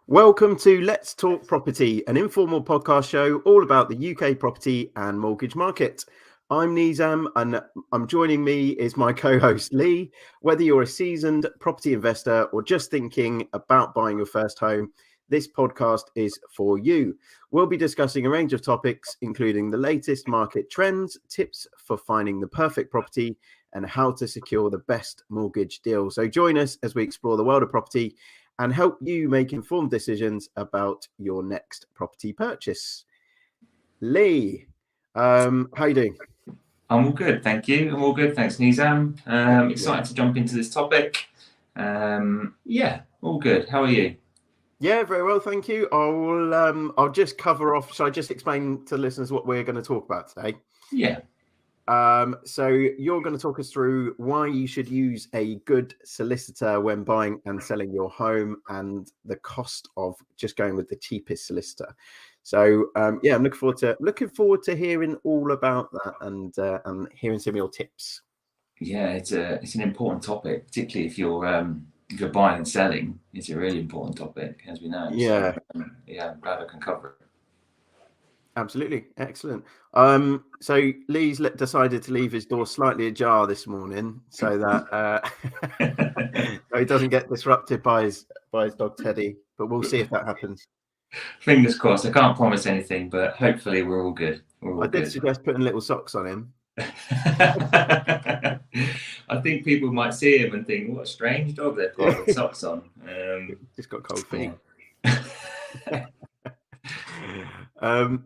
Welcome to Let's Talk Property, an informal podcast show all about the UK property and mortgage market. I'm Nizam, and joining me is my co-host Lee. Whether you're a seasoned property investor or just thinking about buying your first home, this podcast is for you. We'll be discussing a range of topics, including the latest market trends, tips for finding the perfect property, and how to secure the best mortgage deal. So join us as we explore the world of property and help you make informed decisions about your next property purchase. Lee, how are you doing? I'm all good, thank you. I'm all good, thanks, Nizam. Excited to jump into this topic. All good. How are you? Yeah, very well, thank you. I'll just cover off. Shall I just explain to listeners what we're going to talk about today? Yeah. So you're going to talk us through why you should use a good solicitor when buying and selling your home, and the cost of just going with the cheapest solicitor. So I'm looking forward to hearing all about that and hearing some of your tips. Yeah, it's an important topic, particularly if you're buying and selling. It's a really important topic, as we know. Yeah. So, I'm glad I can cover it. Absolutely. Excellent. So Lee's decided to leave his door slightly ajar this morning so that so he doesn't get disrupted by his dog Teddy, but we'll see if that happens. Fingers crossed. I can't promise anything, but hopefully we're all good. I did suggest putting little socks on him. I think people might see him and think, what a strange dog they've got with socks on. Just got cold feet.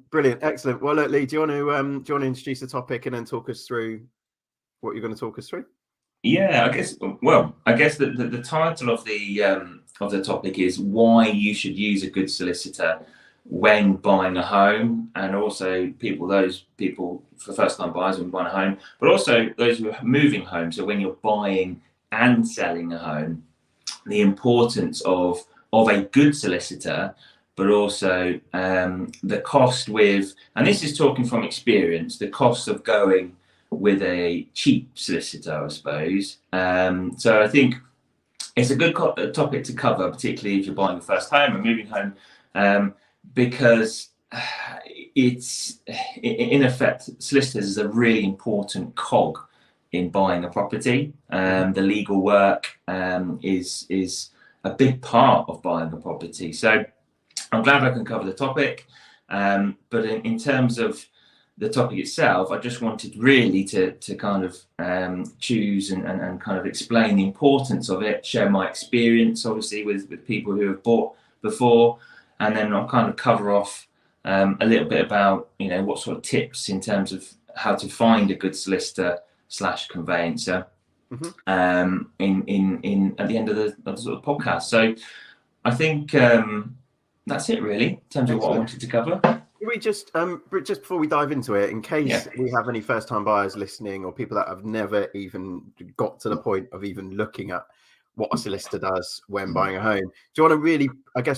Brilliant, excellent. Well, look, Lee, do you want to introduce the topic and then talk us through what you're going to talk us through? Yeah, I guess the title of the topic is why you should use a good solicitor when buying a home, and also those people for first-time buyers when buying a home, but also those who are moving home. So when you're buying and selling a home, the importance of a good solicitor, but also the cost with, and this is talking from experience, the cost of going with a cheap solicitor, I suppose. So I think it's a good topic to cover, particularly if you're buying your first home or moving home, because it's, in effect, solicitors is a really important cog in buying a property. The legal work is a big part of buying a property. So I'm glad I can cover the topic, but in terms of the topic itself, I just wanted really to kind of choose and kind of explain the importance of it, share my experience, obviously, with people who have bought before, and then I'll kind of cover off a little bit about, what sort of tips in terms of how to find a good solicitor / conveyancer in at the end of the sort of podcast. So I think that's it really in terms of what I wanted to cover. Can we just before we dive into it, in case we have any first-time buyers listening or people that have never even got to the point of even looking at what a solicitor does when buying a home, do you want to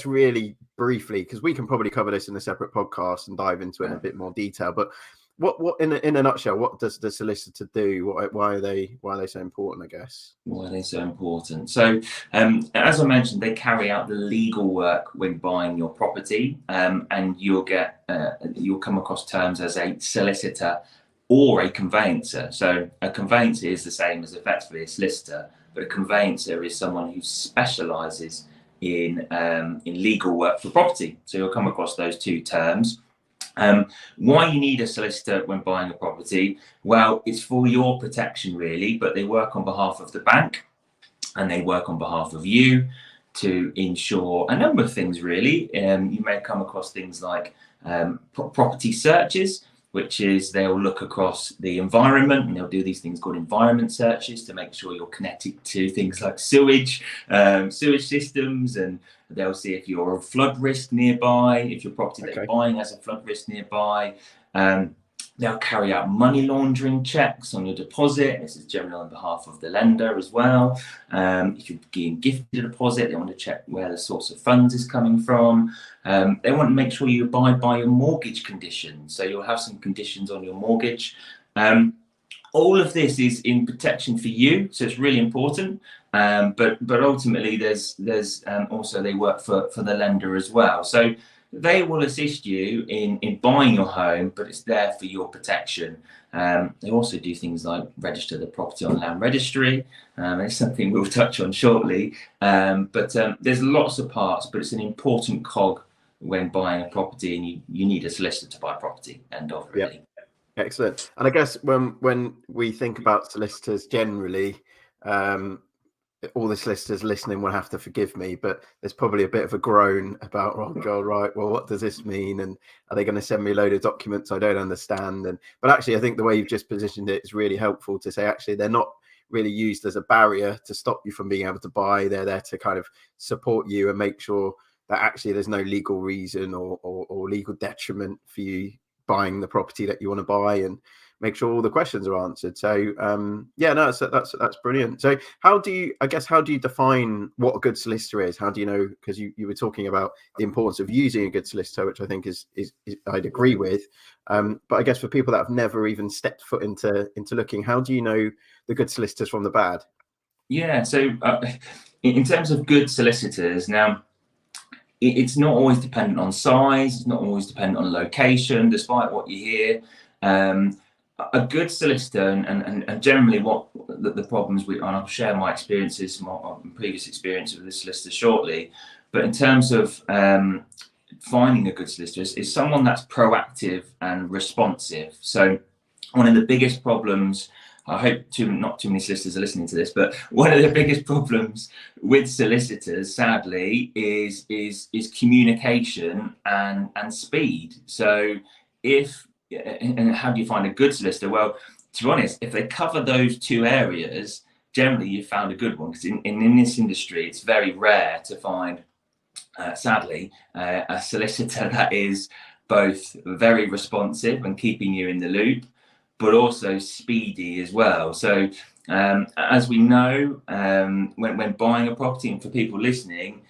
really briefly, because we can probably cover this in a separate podcast and dive into it in a bit more detail, but what in a nutshell, what does the solicitor do? Why are they so important, I guess? Why are they so important? So, as I mentioned, they carry out the legal work when buying your property, and you'll come across terms as a solicitor or a conveyancer. So, a conveyancer is the same as effectively a solicitor, but a conveyancer is someone who specialises in legal work for property. So, you'll come across those two terms. Why you need a solicitor when buying a property? Well, it's for your protection really, but they work on behalf of the bank and they work on behalf of you to ensure a number of things really. You may come across things like property searches, which is they'll look across the environment and they'll do these things called environment searches to make sure you're connected to things like sewage systems, and they'll see if you're a flood risk nearby, if your property that you're buying has a flood risk nearby. They'll carry out money laundering checks on your deposit. This is generally on behalf of the lender as well. If you're being gifted a deposit, they want to check where the source of funds is coming from. They want to make sure you abide by your mortgage conditions. So you'll have some conditions on your mortgage. All of this is in protection for you, so it's really important. But ultimately, there's also they work for the lender as well. So they will assist you in buying your home, but it's there for your protection. They also do things like register the property on land registry. It's something we'll touch on shortly. But there's lots of parts, but it's an important cog when buying a property, and you need a solicitor to buy property. End of, really. Yeah. Excellent. And I guess when we think about solicitors generally, all the solicitors listening will have to forgive me, but there's probably a bit of a groan about, oh God, right, well, what does this mean? And are they going to send me a load of documents I don't understand? But actually, I think the way you've just positioned it is really helpful to say, actually, they're not really used as a barrier to stop you from being able to buy. They're there to kind of support you and make sure that actually there's no legal reason or legal detriment for you buying the property that you want to buy, and make sure all the questions are answered. So that's brilliant. So how do you define what a good solicitor is? How do you know, because you were talking about the importance of using a good solicitor, which I think is I'd agree with, but I guess for people that have never even stepped foot into looking, how do you know the good solicitors from the bad? So in terms of good solicitors, now it's not always dependent on size, it's not always dependent on location, despite what you hear. A good solicitor, and generally what the problems and I'll share my experiences, my previous experience with this solicitor shortly, but in terms of finding a good solicitor is someone that's proactive and responsive. So one of the biggest problems, I hope not too many solicitors are listening to this, but one of the biggest problems with solicitors, sadly, is communication and speed. So and how do you find a good solicitor? Well, to be honest, if they cover those two areas, generally you've found a good one, because in this industry, it's very rare to find, sadly, a solicitor that is both very responsive and keeping you in the loop, but also speedy as well. So as we know, when buying a property, and for people listening,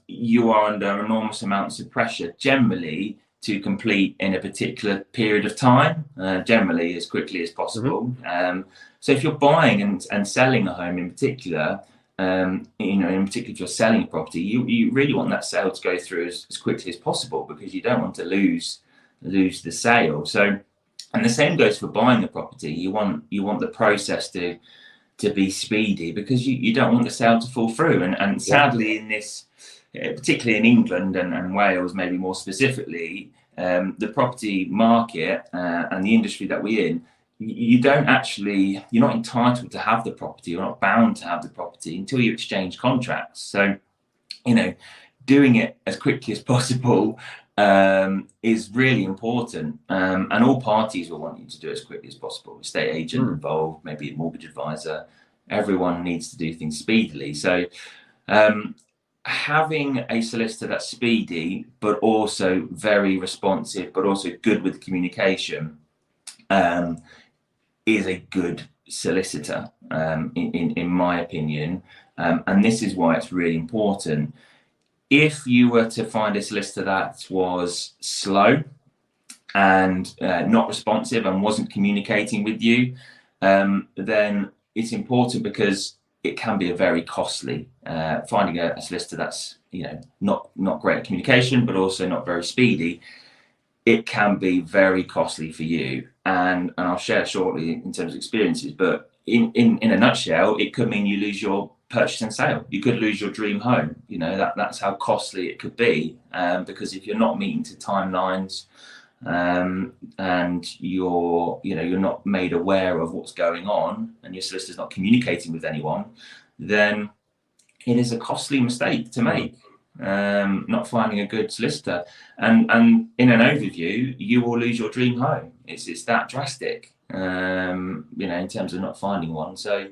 you are under enormous amounts of pressure generally to complete in a particular period of time, generally as quickly as possible. Mm-hmm. So if you're buying and selling a home in particular, in particular if you're selling a property, you really want that sale to go through as quickly as possible, because you don't want to lose the sale. So, and the same goes for buying a property. You want the process to be speedy, because you don't want the sale to fall through. And sadly, in this, particularly in England and Wales, maybe more specifically, the property market and the industry that we're in, you're not entitled to have the property, you're not bound to have the property until you exchange contracts. So, doing it as quickly as possible is really important, and all parties will want you to do it as quickly as possible. Estate agent involved, maybe a mortgage advisor, everyone needs to do things speedily. So having a solicitor that's speedy, but also very responsive, but also good with communication, is a good solicitor, in my opinion. And this is why it's really important. If you were to find a solicitor that was slow and not responsive and wasn't communicating with you, then it's important, because it can be a very costly, finding a solicitor that's not great at communication, but also not very speedy. It can be very costly for you, and I'll share shortly in terms of experiences. But in a nutshell, it could mean you lose your purchase and sale. You could lose your dream home. That's how costly it could be, because if you're not meeting to timelines, and you're not made aware of what's going on, and your solicitor's not communicating with anyone, then it is a costly mistake to make, not finding a good solicitor. And in an overview, you will lose your dream home. It's that drastic, in terms of not finding one. So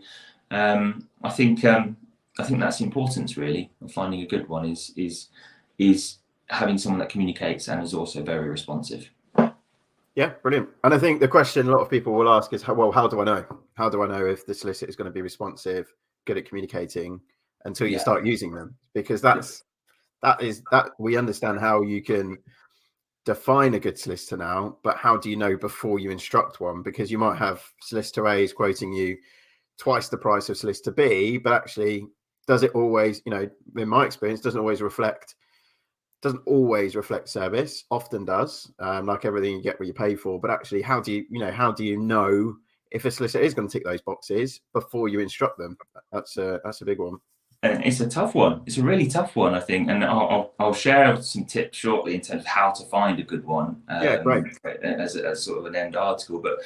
I think that's the importance, really, of finding a good one is having someone that communicates and is also very responsive. Yeah, brilliant. And I think the question a lot of people will ask is, how do I know? How do I know if the solicitor is going to be responsive, good at communicating, until you start using them? Because that we understand how you can define a good solicitor now, but how do you know before you instruct one? Because you might have solicitor A is quoting you twice the price of solicitor B, but actually, does it always, in my experience, doesn't always reflect service. Often does, like everything, you get what you pay for. But actually, how do you know if a solicitor is going to tick those boxes before you instruct them? That's a big one. And it's a tough one. It's a really tough one, I think. And I'll share some tips shortly in terms of how to find a good one. Yeah, great. As sort of an end article, but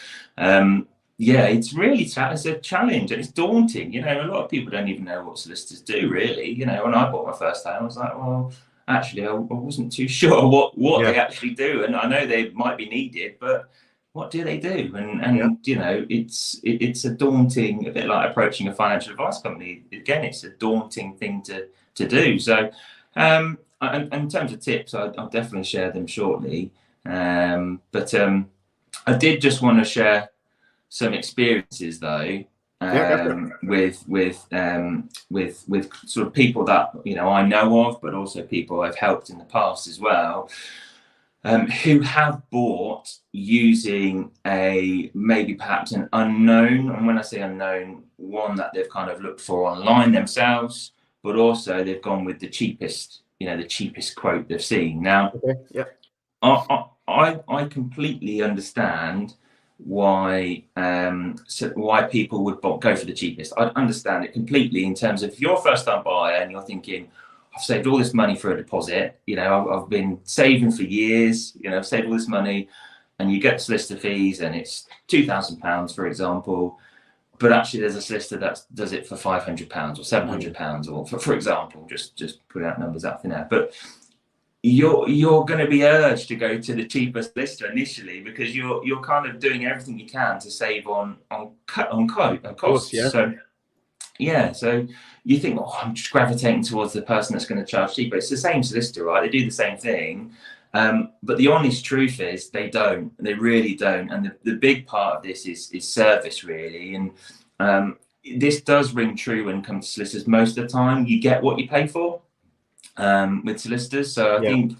yeah, it's really it's a challenge and it's daunting. A lot of people don't even know what solicitors do, really. When I bought my first home, I was like, well, actually, I wasn't too sure what they actually do, and I know they might be needed, but what do they do? And it's a daunting, a bit like approaching a financial advice company. Again, it's a daunting thing to do. So, and in terms of tips, I'll definitely share them shortly. But I did just want to share some experiences though, with sort of people that I know of, but also people I've helped in the past as well. Who have bought using maybe perhaps an unknown, and when I say unknown, one that they've kind of looked for online themselves, but also they've gone with the cheapest quote they've seen. Now, I completely understand why people would go for the cheapest. I understand it completely in terms of if you're a first-time buyer and you're thinking, I've saved all this money for a deposit. I've been saving for years. I've saved all this money, and you get solicitor fees, and it's £2,000, for example. But actually, there's a solicitor that does it for £500 or £700, or for example, just put out numbers out for now. But you're going to be urged to go to the cheapest solicitor initially because you're kind of doing everything you can to save on costs. So you think, I'm just gravitating towards the person that's going to charge cheaper. It's the same solicitor, right? They do the same thing. But the honest truth is they don't. They really don't. And the big part of this is service, really. And this does ring true when it comes to solicitors. Most of the time, you get what you pay for with solicitors. So I think,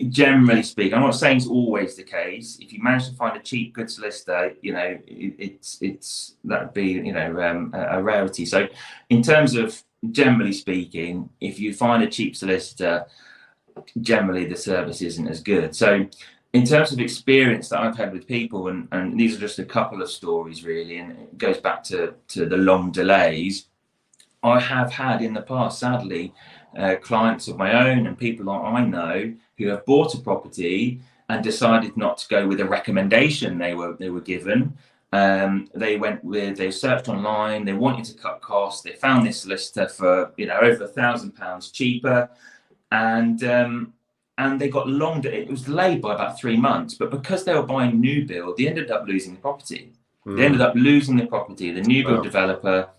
generally speaking, I'm not saying it's always the case. If you manage to find a cheap, good solicitor, it's that would be, a rarity. So in terms of generally speaking, if you find a cheap solicitor, generally the service isn't as good. So in terms of experience that I've had with people, and these are just a couple of stories really, and it goes back to the long delays. I have had in the past, sadly, clients of my own and people that I know who have bought a property and decided not to go with a recommendation they were given. They searched online, they wanted to cut costs, they found this solicitor for over £1,000 cheaper, and they got it was delayed by about 3 months, but because they were buying new build, they ended up losing the property. They ended up losing the property. The new build developer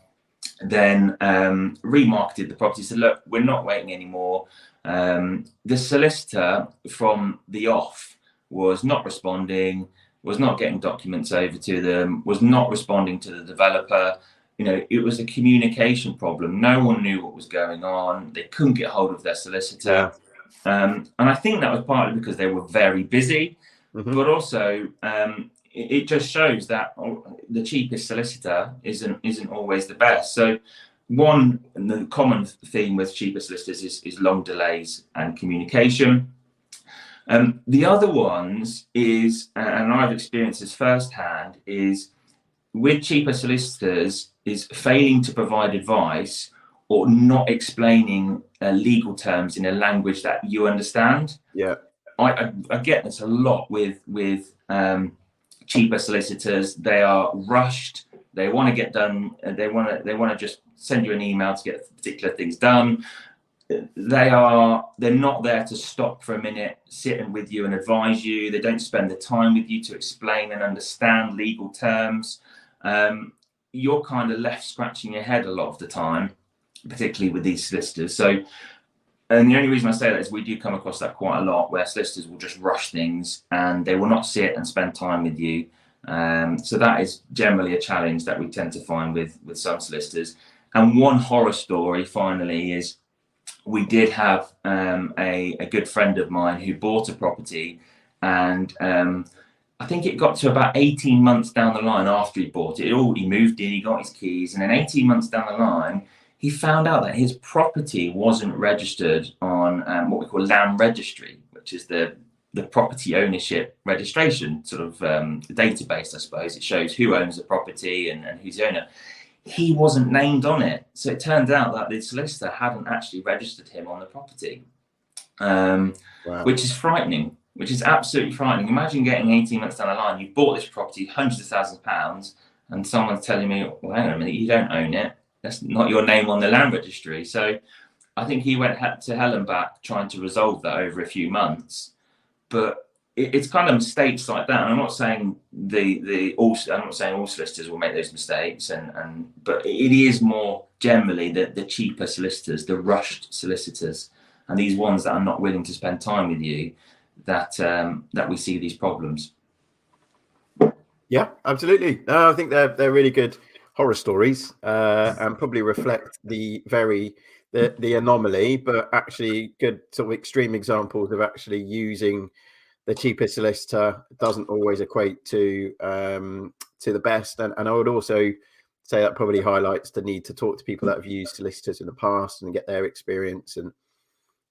then remarketed the property, said, look, we're not waiting anymore. The solicitor from the off was not responding, was not getting documents over to them, was not responding to the developer. It was a communication problem. No one knew what was going on. They couldn't get hold of their solicitor. And I think that was partly because they were very busy, but also it just shows that the cheapest solicitor isn't always the best. So the common theme with cheaper solicitors is long delays and communication. The other ones is, and I've experienced this firsthand, is with cheaper solicitors is failing to provide advice or not explaining legal terms in a language that you understand. Yeah, I get this a lot with cheaper solicitors. They are rushed. They want to get done. They want to just send you an email to get particular things done. They're not there to stop for a minute, sit with you and advise you. They don't spend the time with you to explain and understand legal terms. You're kind of left scratching your head a lot of the time, particularly with these solicitors. So, and the only reason I say that is we do come across that quite a lot, where solicitors will just rush things and they will not sit and spend time with you. So that is generally a challenge that we tend to find with some solicitors. And one horror story, finally, is we did have a good friend of mine who bought a property, and I think it got to about 18 months down the line after he bought it. He moved in, he got his keys, and then 18 months down the line, he found out that his property wasn't registered on what we call land registry, which is the property ownership registration sort of database, I suppose. It shows who owns the property and who's the owner. He wasn't named on it. So it turned out that the solicitor hadn't actually registered him on the property, Wow. which is frightening. Which is absolutely frightening. Imagine getting 18 months down the line, you bought this property, hundreds of thousands of pounds, and someone's telling me, well, hang on a minute, you don't own it. That's not your name on the land registry. So I think he went to hell and back trying to resolve that over a few months. But it's kind of mistakes like that. And I'm not saying I'm not saying all solicitors will make those mistakes, but it is more generally the cheaper solicitors, the rushed solicitors, and these ones that are not willing to spend time with you, that we see these problems. Yeah, absolutely. No, I think they're really good horror stories, and probably reflect the anomaly, but actually good sort of extreme examples of actually using the cheapest solicitor doesn't always equate to the best. And I would also say that probably highlights the need to talk to people that have used solicitors in the past and get their experience and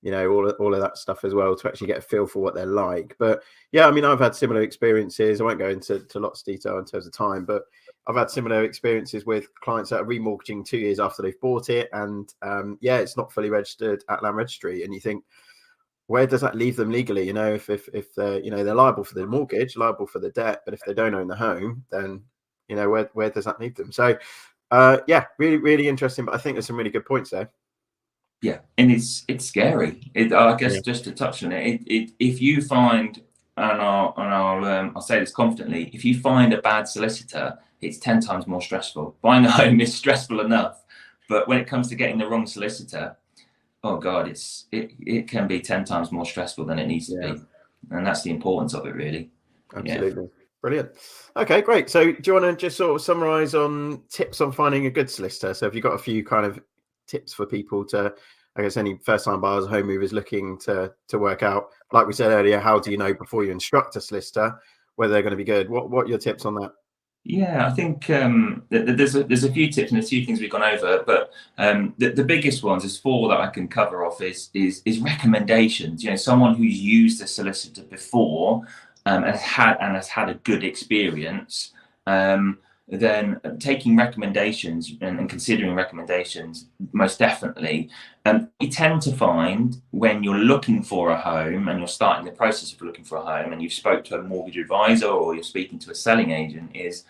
all of that stuff as well, to actually get a feel for what they're like. But yeah, I mean, I've had similar experiences. I won't go into lots of detail in terms of time, but I've had similar experiences with clients that are remortgaging 2 years after they've bought it, and it's not fully registered at land registry. And you think, where does that leave them legally? If they're liable for the mortgage, liable for the debt, but if they don't own the home, then where does that leave them? So really, really interesting. But I think there's some really good points there. Yeah, and it's scary. I guess just to touch on it, if you find, and I'll say this confidently, if you find a bad solicitor, it's 10 times more stressful. Buying a home is stressful enough, but when it comes to getting the wrong solicitor, oh God, it can be 10 times more stressful than it needs to be, and that's the importance of it, really. Absolutely. Brilliant. Okay, great. So do you want to just sort of summarize on tips on finding a good solicitor? So have you got a few kind of tips for people to, I guess, any first-time buyers, home movers looking to work out, like we said earlier, how do you know before you instruct a solicitor whether they're going to be good? What are your tips on that? Yeah, I think there's a few tips and a few things we've gone over, but the biggest ones, there's 4 that I can cover off, is recommendations. Someone who's used a solicitor before and has had a good experience. Then taking recommendations and considering recommendations, most definitely. You tend to find when you're looking for a home and you're starting the process of looking for a home and you've spoke to a mortgage advisor or you're speaking to a selling agent, is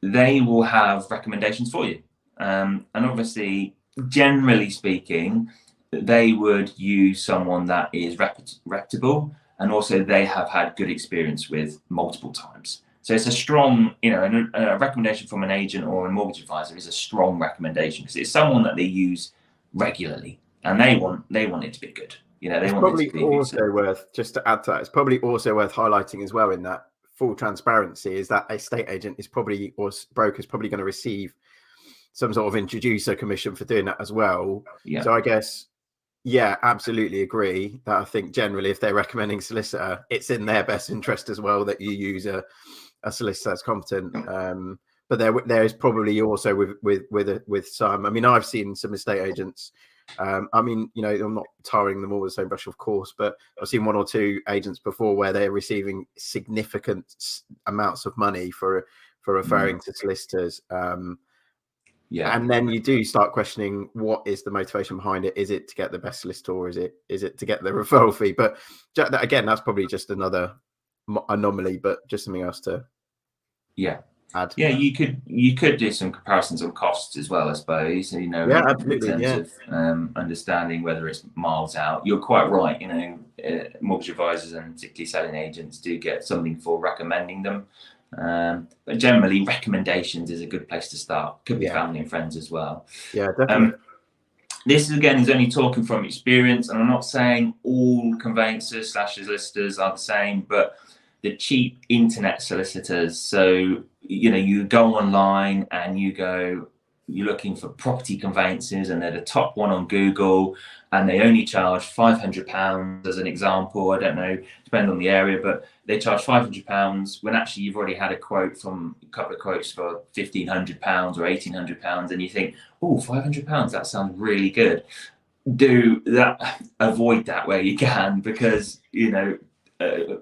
they will have recommendations for you. And obviously, generally speaking, they would use someone that is reputable, and also they have had good experience with multiple times. So it's a strong, a recommendation from an agent or a mortgage advisor is a strong recommendation because it's someone that they use regularly and they want it to be good. They want it to be also worth, just to add to that, it's probably also worth highlighting as well, in that full transparency, is that a estate agent is probably, or broker is probably going to receive some sort of introducer commission for doing that as well. Yeah. So I guess, absolutely agree that I think generally if they're recommending solicitor, it's in their best interest as well that you use a solicitor that's competent. But there is probably also with some, I mean, I've seen some estate agents. I'm not tarring them all with the same brush, of course, but I've seen 1 or 2 agents before where they're receiving significant amounts of money for referring to solicitors. And then you do start questioning, what is the motivation behind it? Is it to get the best solicitor, or is it to get the referral fee? But again, that's probably just another anomaly, but just something else to add. Yeah, you could do some comparisons on costs as well, I suppose. Absolutely. In terms of understanding whether it's miles out. You're quite right. Mortgage advisors and particularly selling agents do get something for recommending them. But generally, recommendations is a good place to start. Could be family and friends as well. Yeah, definitely. This again is only talking from experience, and I'm not saying all conveyancers / solicitors are the same, but the cheap internet solicitors. So you go online and you go, you're looking for property conveyances and they're the top one on Google and they only charge £500 as an example. I don't know, depending on the area, but they charge £500 when actually you've already had a quote from a couple of quotes for £1,500 or £1,800, and you think, oh, £500, that sounds really good. Do that, avoid that where you can, because, you know,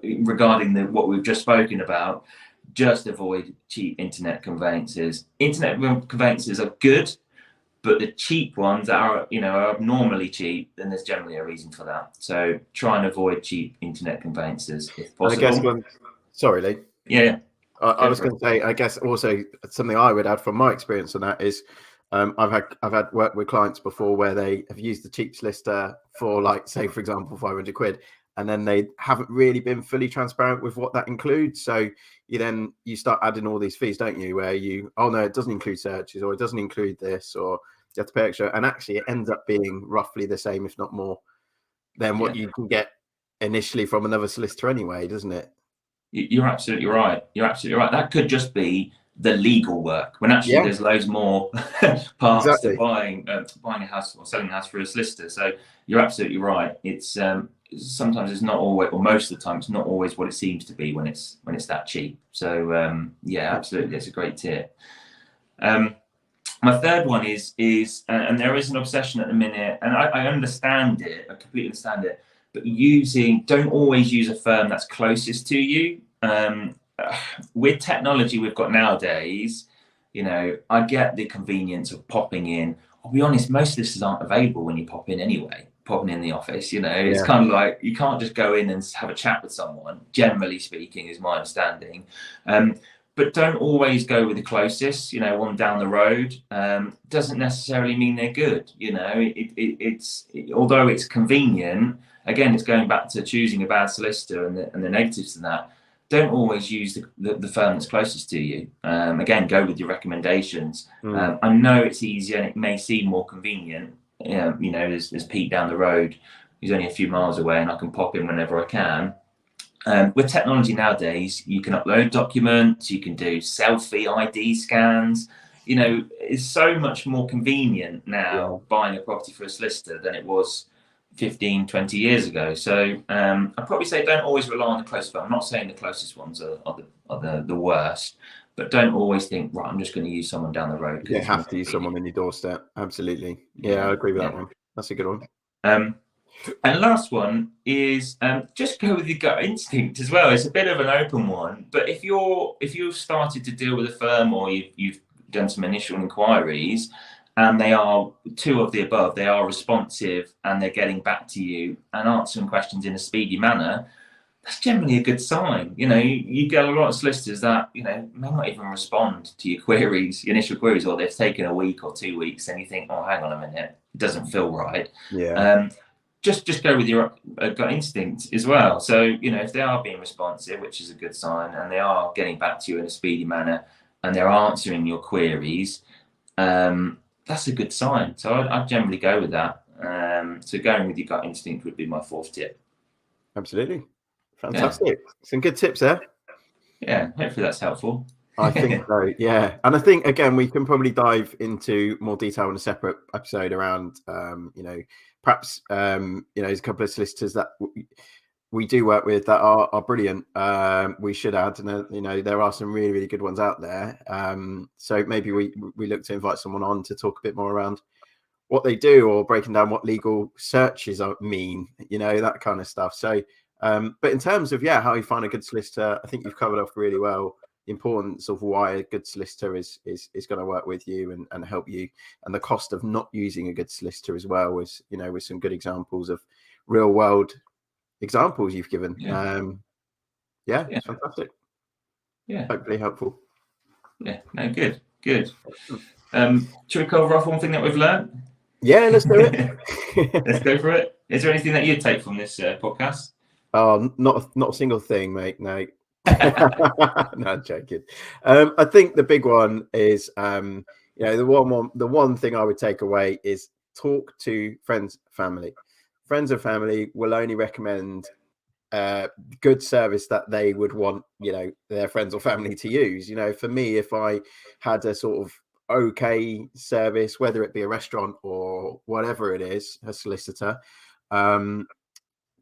regarding what we've just spoken about, just avoid cheap internet conveyances. Internet conveyances are good, but the cheap ones that are, you know, are abnormally cheap, then there's generally a reason for that. So try and avoid cheap internet conveyances if possible. And I guess sorry, Lee. Yeah. I was going to say, I guess also something I would add from my experience on that is, I've had work with clients before where they have used the cheap solicitor for, like, say, for example, £500, and then they haven't really been fully transparent with what that includes. So you start adding all these fees, don't you? Where oh no, it doesn't include searches, or it doesn't include this, or you have to pay extra, and actually it ends up being roughly the same, if not more, than what you can get initially from another solicitor anyway, doesn't it? You're absolutely right. You're absolutely right. That could just be the legal work, when actually there's loads more parts to buying a house or selling a house for a solicitor. So you're absolutely right. It's sometimes it's not always, or most of the time, it's not always what it seems to be when it's that cheap. So yeah, absolutely, it's a great tip. My third one is and there is an obsession at the minute, and I understand it, I completely understand it, but don't always use a firm that's closest to you. With technology we've got nowadays, you know, I get the convenience of popping in. I'll be honest, most listeners aren't available when you pop in anyway, popping in the office, you know. It's kind of like, you can't just go in and have a chat with someone, generally speaking, is my understanding. But don't always go with the closest, you know, one down the road. Doesn't necessarily mean they're good, you know. It's although it's convenient, again, it's going back to choosing a bad solicitor and the negatives to that. Don't always use the firm that's closest to you. Again, go with your recommendations. I know it's easier and it may seem more convenient. You know, there's Pete down the road. He's only a few miles away and I can pop in whenever I can. With technology nowadays, you can upload documents, you can do selfie ID scans. You know, it's so much more convenient now buying a property for a solicitor than it was 15, 20 years ago. So I'd probably say don't always rely on the closest firm. I'm not saying the closest ones are the worst, but don't always think, right, I'm just going to use someone down the road. You have to use someone in your doorstep. Absolutely. Yeah, I agree with that one. That's a good one. And last one is just go with your gut instinct as well. It's a bit of an open one, but if you've started to deal with a firm, or you've done some initial inquiries, and they are two of the above, they are responsive and they're getting back to you and answering questions in a speedy manner, that's generally a good sign. You know, you get a lot of solicitors that, you know, may not even respond to your queries, your initial queries, or they've taken a week or 2 weeks, and you think, oh, hang on a minute, it doesn't feel right. Just go with your gut instinct as well. So, you know, if they are being responsive, which is a good sign, and they are getting back to you in a speedy manner, and they're answering your queries, that's a good sign. So I'd generally go with that. So going with your gut instinct would be my fourth tip. Absolutely. Fantastic. Some good tips there. Yeah, hopefully that's helpful. I think so, yeah. And I think, again, we can probably dive into more detail in a separate episode around, you know, perhaps, you know, there's a couple of solicitors that we do work with that are brilliant. We should add, and you know, there are some really, really good ones out there. So maybe we look to invite someone on to talk a bit more around what they do, or breaking down what legal searches mean, you know, that kind of stuff. So, but in terms of, how you find a good solicitor, I think you've covered off really well the importance of why a good solicitor is going to work with you and help you, and the cost of not using a good solicitor as well, was, you know, with some good examples of real world examples you've given. It's fantastic. Hopefully helpful. No, good. Should we cover off one thing that we've learned? Let's do it. Let's go for it. Is there anything that you'd take from this podcast? Oh, not a single thing, mate. No. No, I'm joking. I think the big one is, you know, the one thing I would take away is talk to friends, family. Friends and family will only recommend good service that they would want, you know, their friends or family to use. You know, for me, if I had a sort of okay service, whether it be a restaurant or whatever it is, a solicitor,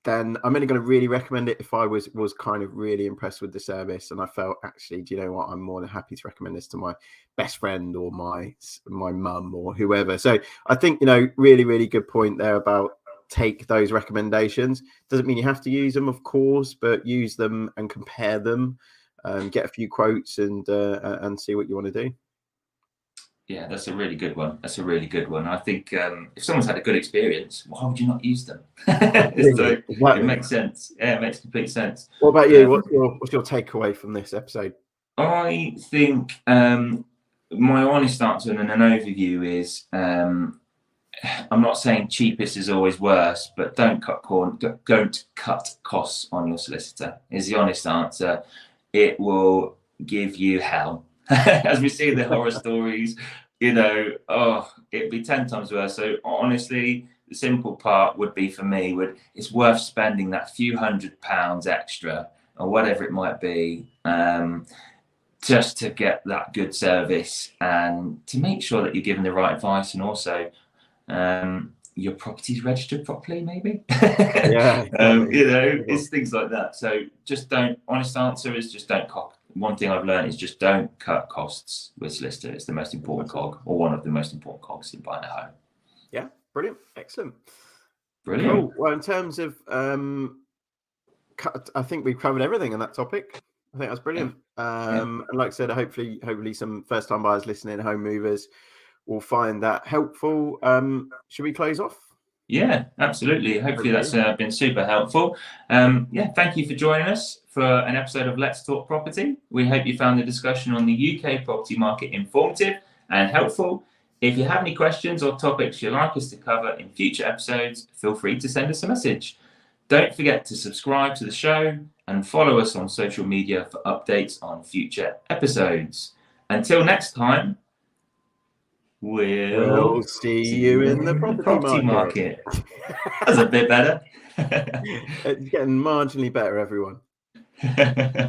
then I'm only going to really recommend it if I was kind of really impressed with the service, and I felt, actually, do you know what, I'm more than happy to recommend this to my best friend or my mum or whoever. So I think, really, really good point there about take those recommendations. Doesn't mean you have to use them, of course, but use them and compare them, get a few quotes and see what you want to do. Yeah, that's a really good one. I think if someone's had a good experience, why would you not use them? Exactly. It makes sense. Yeah, it makes complete sense. What about you? What's your takeaway from this episode? I think my honest answer and an overview is I'm not saying cheapest is always worse, but don't cut costs on your solicitor is the honest answer. It will give you hell. As we see the horror stories, it'd be 10 times worse. So honestly, the simple part would be for me, it's worth spending that few £100 extra or whatever it might be, just to get that good service and to make sure that you're giving the right advice, and also your property's registered properly, maybe. Yeah, it's things like that. So honest answer is just don't one thing I've learned is just don't cut costs with solicitor. It's the most important cog, or one of the most important cogs in buying a home. Yeah, brilliant, excellent, brilliant. Cool. Well, in terms of, I think we've covered everything on that topic. I think that's brilliant. And like I said, hopefully some first-time buyers listening, home movers, will find that helpful. Should we close off? Yeah, absolutely. Hopefully that's been super helpful. Thank you for joining us for an episode of Let's Talk Property. We hope you found the discussion on the UK property market informative and helpful. If you have any questions or topics you'd like us to cover in future episodes, feel free to send us a message. Don't forget to subscribe to the show and follow us on social media for updates on future episodes. Until next time, we'll see you in the property market. That's a bit better. It's getting marginally better, everyone.